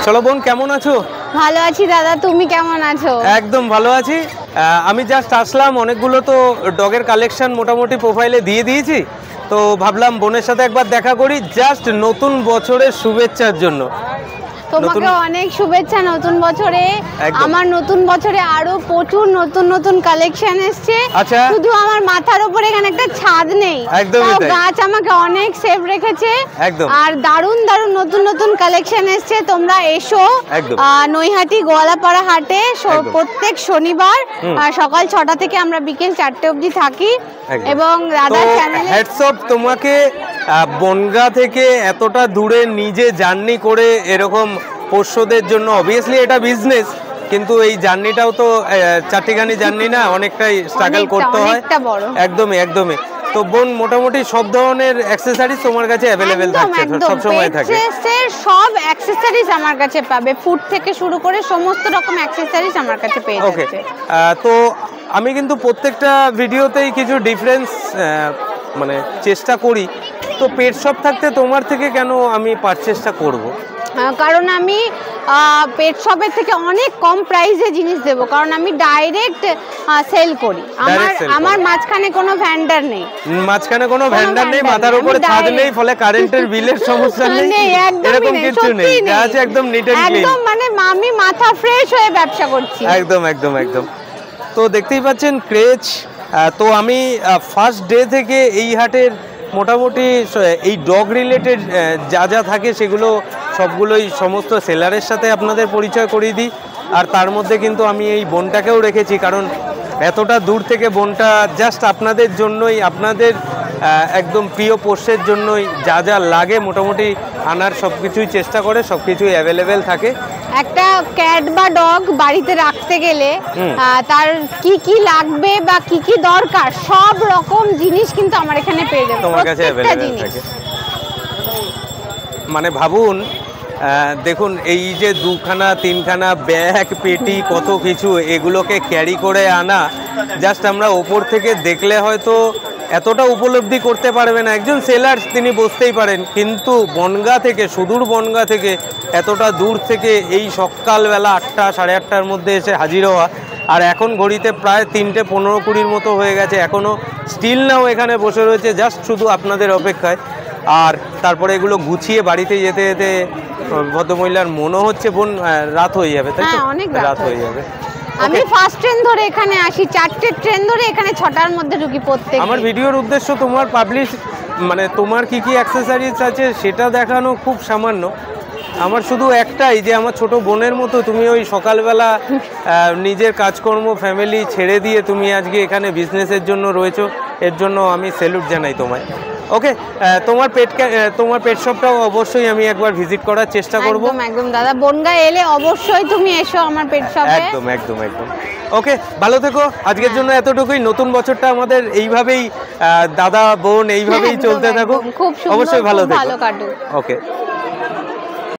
চলো বোন, কেমন আছো? ভালো আছি দাদা, তুমি কেমন আছো? একদম ভালো আছি। আমি জাস্ট আসলাম, অনেকগুলো তো ডগের কালেকশন মোটামুটি প্রোফাইলে দিয়ে দিয়েছি, তো ভাবলাম বোনের সাথে একবার দেখা করি, জাস্ট নতুন বছরের শুভেচ্ছার জন্য। তোমাকে অনেক শুভেচ্ছা নতুন বছরে। আমার নতুন বছরে আরো প্রচুর নতুন নতুন কালেকশন এসেছে। আচ্ছা, শুধু আমার মাথার উপরে এখানে একটা ছাদ নেই, গাছ আমাকে অনেক সেভ রেখেছে। আর দারুণ দারুণ নতুন নতুন কালেকশন এসেছে, তোমরা এসো। নৈহাটি গোয়ালাপাড়া হাটে প্রত্যেক শনিবার সকাল 6টা থেকে আমরা বিকেল 4টে অবধি থাকি। এবং দাদা চ্যানেলে হ্যাটস অফ তোমাকে, বনগাঁ থেকে এতটা দূরে নিজে জার্নি করে এরকম পোষ্যদের জন্য। অবভিয়াসলি এটা বিজনেস, কিন্তু এই জার্নিটাও তো চারটিখানি জার্নি না, অনেকটাই স্ট্রাগল করতে হয়। একদমই একদমই। তো বোন, মোটামুটি সব ধরনের অ্যাকসেসরিজ তোমার কাছে অ্যাভেলেবেল থাকছে, সব সময় থাকে। সব অ্যাকসেসরিজ আমার কাছে পাবে, ফুড থেকে শুরু করে সমস্ত রকম অ্যাকসেসরিজ আমার কাছে পেয়ে যাচ্ছে। তো আমি কিন্তু প্রত্যেকটা ভিডিওতেই কিছু ডিফারেন্স মানে চেষ্টা করি। তো পেট শপ থাকতে তোমার থেকে কেন আমি পারচেসটা করব? কারণ আমি পেট শপের থেকে অনেক কম প্রাইসে জিনিস দেবো, কারণ আমি ডাইরেক্ট সেল করি। আমার মাঝখানে কোনো ভ্যান্ডার নেই, মাথার উপরে ছাদ নেই, ফলে কারেন্টের বিলের সমস্যা নেই, এরকম কিছু নেই। আছে একদম নিট এন্ড ক্লিন, একদম মানে আমি মাথা ফ্রেশ হয়ে ব্যবসা করছি। একদম একদম একদম। তো দেখতেই পাচ্ছেন ক্রেজ। তো আমি ফার্স্ট ডে থেকে এই হাটের মোটামুটি এই ডগ রিলেটেড যা যা থাকে সেগুলো সবগুলোই সমস্ত সেলারের সাথে আপনাদের পরিচয় করিয়ে দিই। আর তার মধ্যে কিন্তু আমি এই বোনটাকেও রেখেছি, কারণ এতটা দূর থেকে বোনটা জাস্ট আপনাদের জন্যই, আপনাদের একদম প্রিয় পোষ্যের জন্যই যা যা লাগে মোটামুটি আনার সব কিছুই চেষ্টা করে, সব কিছুই অ্যাভেলেবেল থাকে। একটা ক্যাট বা ডগ বাড়িতে রাখতে গেলে তার কি কি লাগবে বা কি কি দরকার সব রকম জিনিস কিন্তু আমার এখানে পেয়ে যাবে, তোমার কাছে অ্যাভেলেবেল থাকে। মানে ভাবুন, দেখুন এই যে 2খানা 3খানা ব্যাগ, পেটি, কত কিছু, এগুলোকে ক্যারি করে আনা, জাস্ট আমরা ওপর থেকে দেখলে হয়তো এতটা উপলব্ধি করতে পারবে না। একজন সেলার তিনি বুঝতেই পারেন, কিন্তু বনগাঁ থেকে, সুদূর বনগাঁ থেকে এতটা দূর থেকে এই সকালবেলা 8টা 8:30টার মধ্যে এসে হাজির হওয়া, আর এখন ঘড়িতে প্রায় 3টে 15-20 মতো হয়ে গেছে, এখনও স্টিল নাও এখানে বসে রয়েছে জাস্ট শুধু আপনাদের অপেক্ষায়। আর তারপরে এগুলো গুছিয়ে বাড়িতে যেতে যেতে ভদ্রমহিলার মনে হচ্ছে বোন রাত হয়ে যাবে, তাই তো? রাত হয়ে যাবে। আমি ফার্স্ট ট্রেন ধরে এখানে আসি, 4টে ট্রেন ধরে এখানে 6টার মধ্যে ঢুকি প্রত্যেক। আমার ভিডিওর উদ্দেশ্য তোমার পাবলিশ, মানে তোমার কি কি অ্যাকসেসরিজ আছে সেটা দেখানো খুব সামান্য। আমার শুধু একটাই, যে আমার ছোট বোনের মতো তুমি ওই সকালবেলা নিজের কাজকর্ম ফ্যামিলি ছেড়ে দিয়ে তুমি আজকে এখানে বিজনেসের জন্য রয়েছো, এর জন্য আমি স্যালুট জানাই তোমায়। ওকে, তোমার পেট শপটাও অবশ্যই আমি একবার ভিজিট করার চেষ্টা করব। একদম দাদা, বনগাঁ এলে অবশ্যই তুমি এসো আমার পেট শপে। একদম একদম একদম। ওকে, ভালো থেকো। আজকের জন্য এতটুকুই। নতুন বছরটা আমাদের এইভাবেই দাদা বোন এইভাবেই চলতে থাকুক, অবশ্যই ভালো থেকো। কাটুক। ওকে।